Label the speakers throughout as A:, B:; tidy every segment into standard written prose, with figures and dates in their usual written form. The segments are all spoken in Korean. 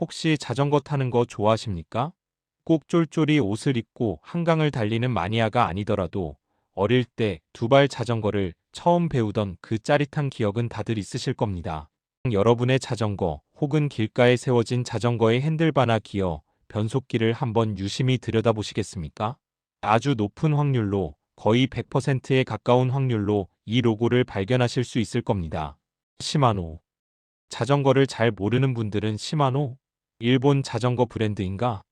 A: 혹시 자전거 타는 거 좋아하십니까? 꼭 쫄쫄이 옷을 입고 한강을 달리는 마니아가 아니더라도 어릴 때 두 발 자전거를 처음 배우던 그 짜릿한 기억은 다들 있으실 겁니다. 여러분의 자전거 혹은 길가에 세워진 자전거의 핸들바나 기어, 변속기를 한번 유심히 들여다보시겠습니까? 아주 높은 확률로 거의 100%에 가까운 확률로 이 로고를 발견하실 수 있을 겁니다. 시마노. 자전거를 잘 모르는 분들은 시마노? 일본 자전거 브랜드인가?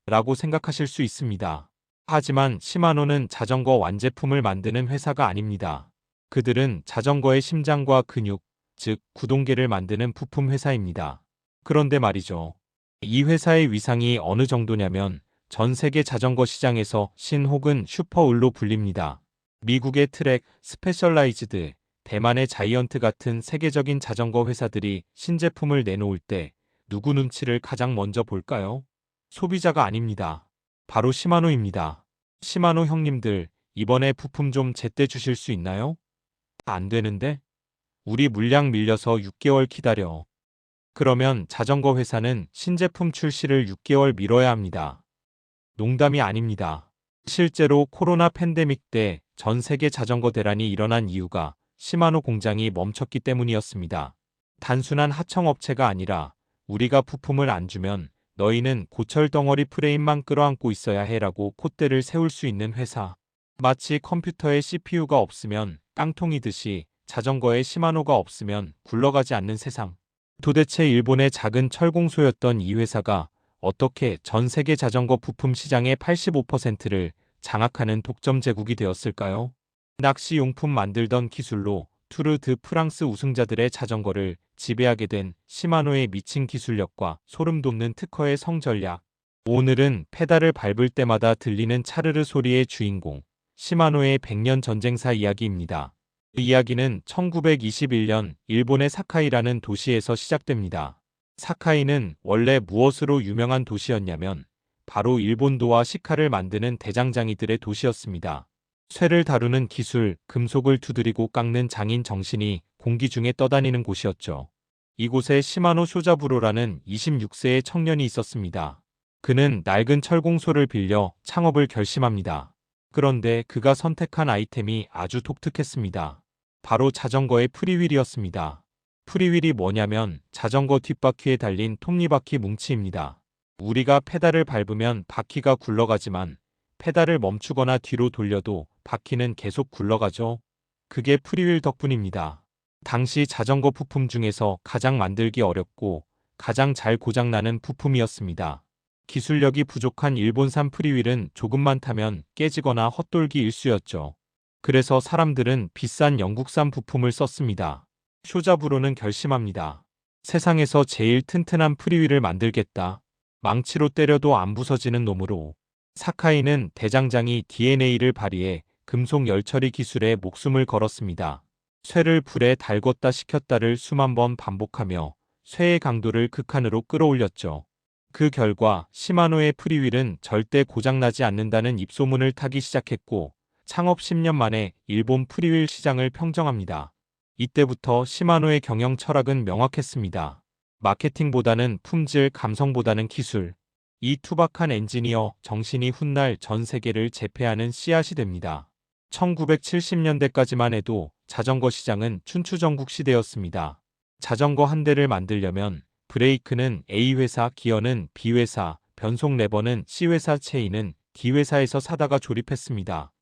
A: 라고 생각하실 수 있습니다. 하지만 시마노는 자전거 완제품을 만드는 회사가 아닙니다. 그들은 자전거의 심장과 근육, 즉 구동계를 만드는 부품 회사입니다. 그런데 말이죠. 이 회사의 위상이 어느 정도냐면 전 세계 자전거 시장에서 신 혹은 슈퍼을로 불립니다. 미국의 트랙, 스페셜라이즈드, 대만의 자이언트 같은 세계적인 자전거 회사들이 신제품을 내놓을 때 누구 눈치를 가장 먼저 볼까요? 소비자가 아닙니다. 바로 시마노입니다. 시마노 형님들, 이번에 부품 좀 제때 주실 수 있나요? 안 되는데? 우리 물량 밀려서 6개월 기다려. 그러면 자전거 회사는 신제품 출시를 6개월 미뤄야 합니다. 농담이 아닙니다. 실제로 코로나 팬데믹 때 전 세계 자전거 대란이 일어난 이유가 시마노 공장이 멈췄기 때문이었습니다. 단순한 하청업체가 아니라 우리가 부품을 안 주면 너희는 고철 덩어리 프레임만 끌어안고 있어야 해라고 콧대를 세울 수 있는 회사. 마치 컴퓨터에 CPU가 없으면 깡통이듯이 자전거에 시마노가 없으면 굴러가지 않는 세상. 도대체 일본의 작은 철공소였던 이 회사가 어떻게 전 세계 자전거 부품 시장의 85%를 장악하는 독점 제국이 되었을까요? 낚시 용품 만들던 기술로 투르 드 프랑스 우승자들의 자전거를 지배하게 된 시마노의 미친 기술력과 소름 돋는 특허의 성전략. 오늘은 페달을 밟을 때마다 들리는 차르르 소리의 주인공, 시마노의 100년 전쟁사 이야기입니다. 그 이야기는 1921년 일본의 사카이라는 도시에서 시작됩니다. 사카이는 원래 무엇으로 유명한 도시였냐면 바로 일본도와 시카를 만드는 대장장이들의 도시였습니다. 쇠를 다루는 기술, 금속을 두드리고 깎는 장인 정신이 공기 중에 떠다니는 곳이었죠. 이곳에 시마노 쇼자부로라는 26세의 청년이 있었습니다. 그는 낡은 철공소를 빌려 창업을 결심합니다. 그런데 그가 선택한 아이템이 아주 독특했습니다. 바로 자전거의 프리휠이었습니다. 프리휠이 뭐냐면 자전거 뒷바퀴에 달린 톱니바퀴 뭉치입니다. 우리가 페달을 밟으면 바퀴가 굴러가지만 페달을 멈추거나 뒤로 돌려도 바퀴는 계속 굴러가죠. 그게 프리휠 덕분입니다. 당시 자전거 부품 중에서 가장 만들기 어렵고 가장 잘 고장나는 부품이었습니다. 기술력이 부족한 일본산 프리휠은 조금만 타면 깨지거나 헛돌기 일쑤였죠. 그래서 사람들은 비싼 영국산 부품을 썼습니다. 쇼자부로는 결심합니다. 세상에서 제일 튼튼한 프리휠을 만들겠다. 망치로 때려도 안 부서지는 놈으로. 사카이는 대장장이 DNA를 발휘해 금속 열처리 기술에 목숨을 걸었습니다. 쇠를 불에 달궜다 식혔다를 수만 번 반복하며 쇠의 강도를 극한으로 끌어올렸죠. 그 결과 시마노의 프리휠은 절대 고장나지 않는다는 입소문을 타기 시작했고 창업 10년 만에 일본 프리휠 시장을 평정합니다. 이때부터 시마노의 경영 철학은 명확했습니다. 마케팅보다는 품질, 감성보다는 기술. 이 투박한 엔지니어 정신이 훗날 전 세계를 제패하는 씨앗이 됩니다. 1970년대까지만 해도 자전거 시장은 춘추전국 시대였습니다. 자전거 한 대를 만들려면 브레이크는 A회사, 기어는 B회사, 변속 레버는 C회사, 체인은 D회사에서 사다가 조립했습니다.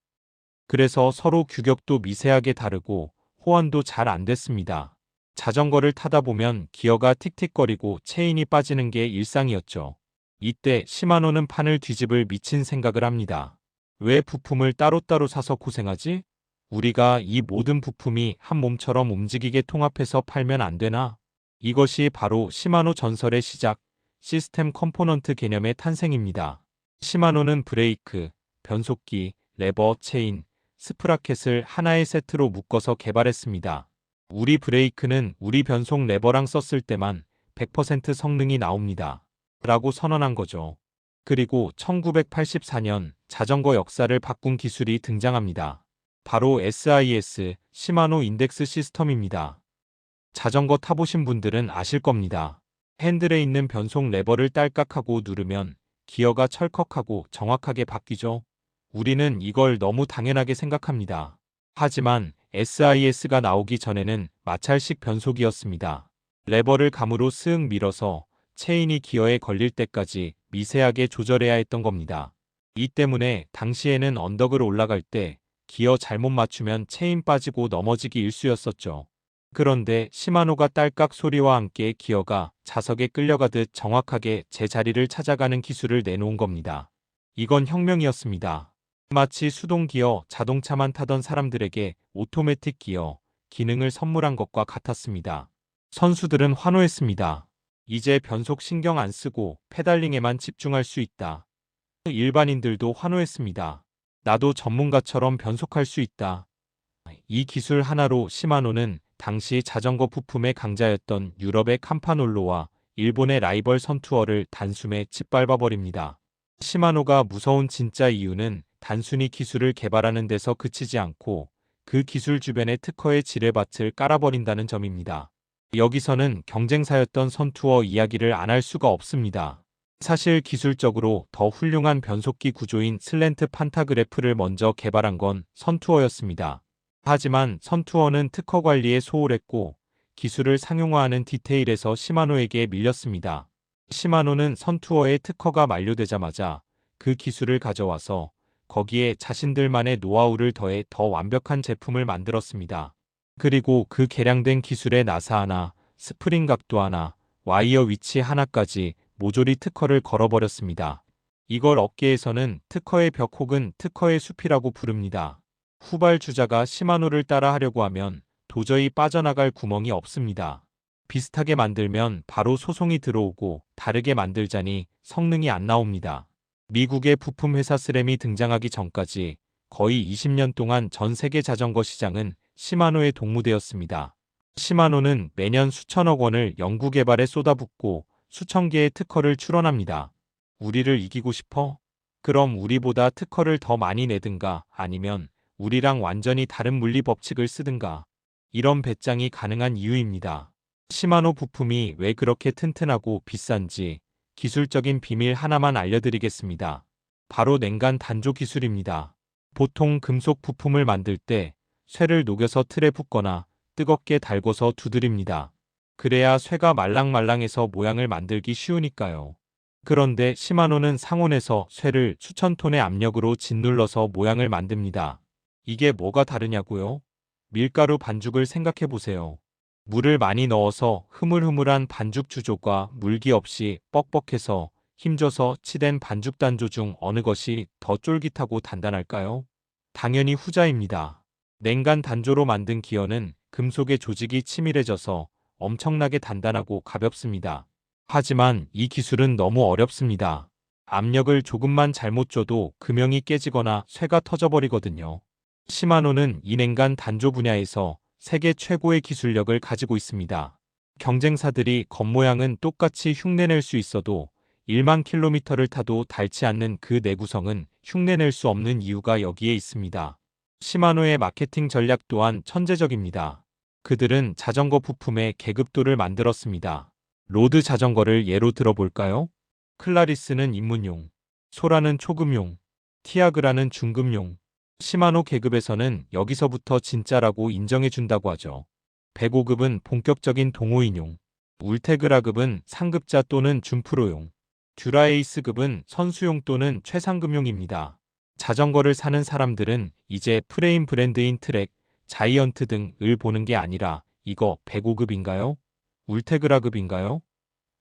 A: 그래서 서로 규격도 미세하게 다르고 호환도 잘 안 됐습니다. 자전거를 타다 보면 기어가 틱틱거리고 체인이 빠지는 게 일상이었죠. 이때 시마노는 판을 뒤집을 미친 생각을 합니다. 왜 부품을 따로따로 사서 고생하지? 우리가 이 모든 부품이 한 몸처럼 움직이게 통합해서 팔면 안 되나? 이것이 바로 시마노 전설의 시작, 시스템 컴포넌트 개념의 탄생입니다. 시마노는 브레이크, 변속기, 레버, 체인, 스프라켓을 하나의 세트로 묶어서 개발했습니다. 우리 브레이크는 우리 변속 레버랑 썼을 때만 100% 성능이 나옵니다. 라고 선언한 거죠. 그리고 1984년 자전거 역사를 바꾼 기술이 등장합니다. 바로 SIS, 시마노 인덱스 시스템입니다. 자전거 타보신 분들은 아실 겁니다. 핸들에 있는 변속 레버를 딸깍하고 누르면 기어가 철컥하고 정확하게 바뀌죠. 우리는 이걸 너무 당연하게 생각합니다. 하지만 SIS가 나오기 전에는 마찰식 변속이었습니다. 레버를 감으로 쓱 밀어서 체인이 기어에 걸릴 때까지 미세하게 조절해야 했던 겁니다. 이 때문에 당시에는 언덕을 올라갈 때 기어 잘못 맞추면 체인 빠지고 넘어지기 일쑤였었죠. 그런데 시마노가 딸깍 소리와 함께 기어가 자석에 끌려가듯 정확하게 제자리를 찾아가는 기술을 내놓은 겁니다. 이건 혁명이었습니다. 마치 수동 기어 자동차만 타던 사람들에게 오토매틱 기어 기능을 선물한 것과 같았습니다. 선수들은 환호했습니다. 이제 변속 신경 안 쓰고 페달링에만 집중할 수 있다. 일반인들도 환호했습니다. 나도 전문가처럼 변속할 수 있다. 이 기술 하나로 시마노는 당시 자전거 부품의 강자였던 유럽의 캄파놀로와 일본의 라이벌 선투어를 단숨에 짓밟아버립니다. 시마노가 무서운 진짜 이유는 단순히 기술을 개발하는 데서 그치지 않고 그 기술 주변에 특허의 지뢰밭을 깔아버린다는 점입니다. 여기서는 경쟁사였던 선투어 이야기를 안 할 수가 없습니다. 사실 기술적으로 더 훌륭한 변속기 구조인 슬랜트 판타그래프를 먼저 개발한 건 선투어였습니다. 하지만 선투어는 특허 관리에 소홀했고 기술을 상용화하는 디테일에서 시마노에게 밀렸습니다. 시마노는 선투어의 특허가 만료되자마자 그 기술을 가져와서 거기에 자신들만의 노하우를 더해 더 완벽한 제품을 만들었습니다. 그리고 그 개량된 기술에 나사 하나, 스프링 각도 하나, 와이어 위치 하나까지 모조리 특허를 걸어버렸습니다. 이걸 업계에서는 특허의 벽 혹은 특허의 숲이라고 부릅니다. 후발주자가 시마노를 따라 하려고 하면 도저히 빠져나갈 구멍이 없습니다. 비슷하게 만들면 바로 소송이 들어오고 다르게 만들자니 성능이 안 나옵니다. 미국의 부품 회사 스램이 등장하기 전까지 거의 20년 동안 전 세계 자전거 시장은 시마노의 동무대였습니다. 시마노는 매년 수천억 원을 연구개발에 쏟아붓고 수천 개의 특허를 출원합니다. 우리를 이기고 싶어? 그럼 우리보다 특허를 더 많이 내든가 아니면 우리랑 완전히 다른 물리 법칙을 쓰든가. 이런 배짱이 가능한 이유입니다. 시마노 부품이 왜 그렇게 튼튼하고 비싼지 기술적인 비밀 하나만 알려드리겠습니다. 바로 냉간 단조 기술입니다. 보통 금속 부품을 만들 때 쇠를 녹여서 틀에 붓거나 뜨겁게 달궈서 두드립니다. 그래야 쇠가 말랑말랑해서 모양을 만들기 쉬우니까요. 그런데 시마노는 상온에서 쇠를 수천 톤의 압력으로 짓눌러서 모양을 만듭니다. 이게 뭐가 다르냐고요? 밀가루 반죽을 생각해보세요. 물을 많이 넣어서 흐물흐물한 반죽 주조가 물기 없이 뻑뻑해서 힘줘서 치댄 반죽 단조 중 어느 것이 더 쫄깃하고 단단할까요? 당연히 후자입니다. 냉간 단조로 만든 기어는 금속의 조직이 치밀해져서 엄청나게 단단하고 가볍습니다. 하지만 이 기술은 너무 어렵습니다. 압력을 조금만 잘못 줘도 금형이 깨지거나 쇠가 터져버리거든요. 시마노는 이 냉간 단조 분야에서 세계 최고의 기술력을 가지고 있습니다. 경쟁사들이 겉모양은 똑같이 흉내낼 수 있어도 1만 킬로미터를 타도 닳지 않는 그 내구성은 흉내낼 수 없는 이유가 여기에 있습니다. 시마노의 마케팅 전략 또한 천재적입니다. 그들은 자전거 부품의 계급도를 만들었습니다. 로드 자전거를 예로 들어볼까요? 클라리스는 입문용, 소라는 초급용, 티아그라는 중급용. 시마노 계급에서는 여기서부터 진짜라고 인정해준다고 하죠. 105급은 본격적인 동호인용, 울테그라급은 상급자 또는 준프로용, 듀라에이스급은 선수용 또는 최상급용입니다. 자전거를 사는 사람들은 이제 프레임 브랜드인 트랙, 자이언트 등을 보는 게 아니라 이거 105급인가요? 울테그라급인가요?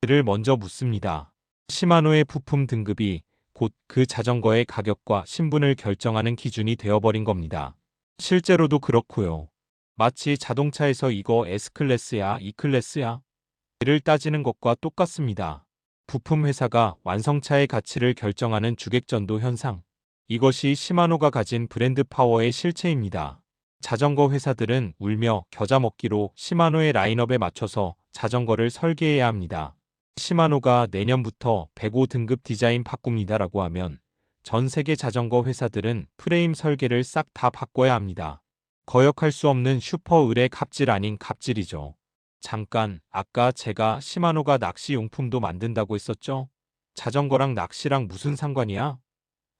A: 를 먼저 묻습니다. 시마노의 부품 등급이 곧 그 자전거의 가격과 신분을 결정하는 기준이 되어버린 겁니다. 실제로도 그렇고요. 마치 자동차에서 이거 S클래스야, E클래스야? 를 따지는 것과 똑같습니다. 부품 회사가 완성차의 가치를 결정하는 주객전도 현상. 이것이 시마노가 가진 브랜드 파워의 실체입니다. 자전거 회사들은 울며 겨자 먹기로 시마노의 라인업에 맞춰서 자전거를 설계해야 합니다. 시마노가 내년부터 105 등급 디자인 바꿉니다라고 하면 전 세계 자전거 회사들은 프레임 설계를 싹 다 바꿔야 합니다. 거역할 수 없는 슈퍼 을의 갑질 아닌 갑질이죠. 잠깐, 아까 제가 시마노가 낚시 용품도 만든다고 했었죠? 자전거랑 낚시랑 무슨 상관이야?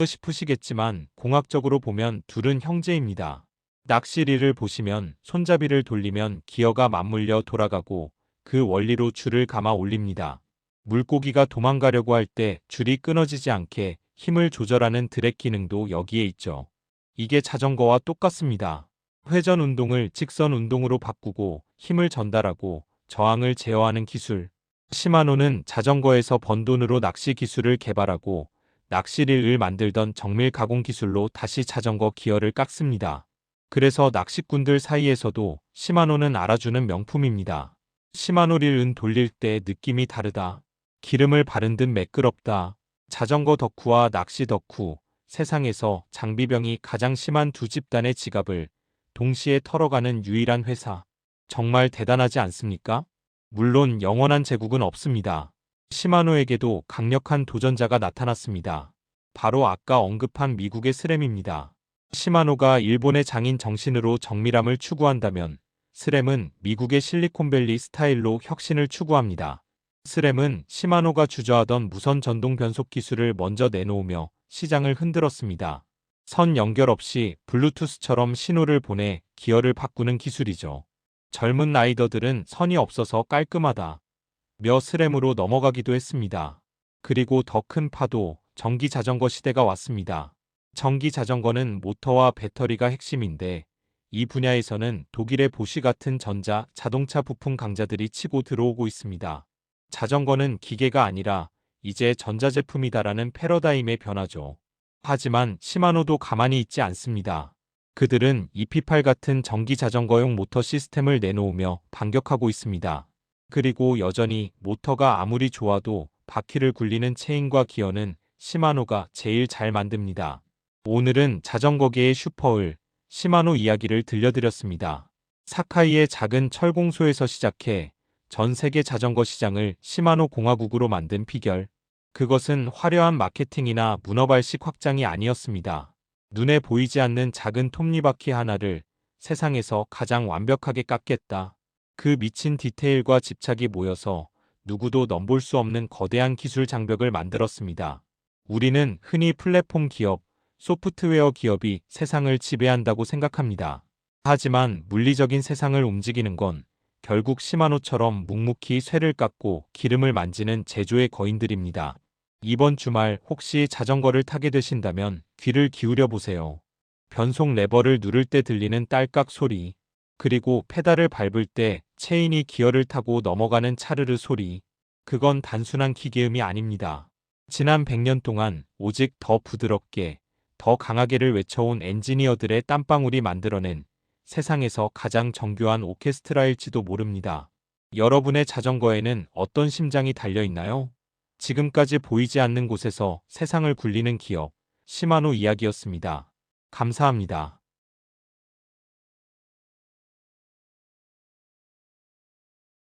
A: 싶으시겠지만 공학적으로 보면 둘은 형제입니다. 낚시리를 보시면 손잡이를 돌리면 기어가 맞물려 돌아가고 그 원리로 줄을 감아 올립니다. 물고기가 도망가려고 할 때 줄이 끊어지지 않게 힘을 조절하는 드랙 기능도 여기에 있죠. 이게 자전거와 똑같습니다. 회전 운동을 직선 운동으로 바꾸고 힘을 전달하고 저항을 제어하는 기술. 시마노는 자전거에서 번 돈으로 낚시 기술을 개발하고 낚시릴을 만들던 정밀 가공 기술로 다시 자전거 기어를 깎습니다. 그래서 낚시꾼들 사이에서도 시마노는 알아주는 명품입니다. 시마노 릴은 돌릴 때 느낌이 다르다. 기름을 바른 듯 매끄럽다. 자전거 덕후와 낚시 덕후, 세상에서 장비병이 가장 심한 두 집단의 지갑을 동시에 털어가는 유일한 회사. 정말 대단하지 않습니까? 물론 영원한 제국은 없습니다. 시마노에게도 강력한 도전자가 나타났습니다. 바로 아까 언급한 미국의 스램입니다. 시마노가 일본의 장인 정신으로 정밀함을 추구한다면 스램은 미국의 실리콘밸리 스타일로 혁신을 추구합니다. 스램은 시마노가 주저하던 무선 전동 변속 기술을 먼저 내놓으며 시장을 흔들었습니다. 선 연결 없이 블루투스처럼 신호를 보내 기어를 바꾸는 기술이죠. 젊은 라이더들은 선이 없어서 깔끔하다 며 스램으로 넘어가기도 했습니다. 그리고 더 큰 파도, 전기 자전거 시대가 왔습니다. 전기 자전거는 모터와 배터리가 핵심인데 이 분야에서는 독일의 보쉬 같은 전자, 자동차 부품 강자들이 치고 들어오고 있습니다. 자전거는 기계가 아니라 이제 전자제품이다라는 패러다임의 변화죠. 하지만 시마노도 가만히 있지 않습니다. 그들은 EP8 같은 전기 자전거용 모터 시스템을 내놓으며 반격하고 있습니다. 그리고 여전히 모터가 아무리 좋아도 바퀴를 굴리는 체인과 기어는 시마노가 제일 잘 만듭니다. 오늘은 자전거계의 슈퍼을 시마노 이야기를 들려드렸습니다. 사카이의 작은 철공소에서 시작해 전 세계 자전거 시장을 시마노 공화국으로 만든 비결. 그것은 화려한 마케팅이나 문어발식 확장이 아니었습니다. 눈에 보이지 않는 작은 톱니바퀴 하나를 세상에서 가장 완벽하게 깎겠다. 그 미친 디테일과 집착이 모여서 누구도 넘볼 수 없는 거대한 기술 장벽을 만들었습니다. 우리는 흔히 플랫폼 기업, 소프트웨어 기업이 세상을 지배한다고 생각합니다. 하지만 물리적인 세상을 움직이는 건 결국 시마노처럼 묵묵히 쇠를 깎고 기름을 만지는 제조의 거인들입니다. 이번 주말 혹시 자전거를 타게 되신다면 귀를 기울여 보세요. 변속 레버를 누를 때 들리는 딸깍 소리, 그리고 페달을 밟을 때 체인이 기어를 타고 넘어가는 차르르 소리. 그건 단순한 기계음이 아닙니다. 지난 100년 동안 오직 더 부드럽게, 더 강하게를 외쳐온 엔지니어들의 땀방울이 만들어낸 세상에서 가장 정교한 오케스트라일지도 모릅니다. 여러분의 자전거에는 어떤 심장이 달려있나요? 지금까지 보이지 않는 곳에서 세상을 굴리는 기업, 시마노 이야기였습니다. 감사합니다.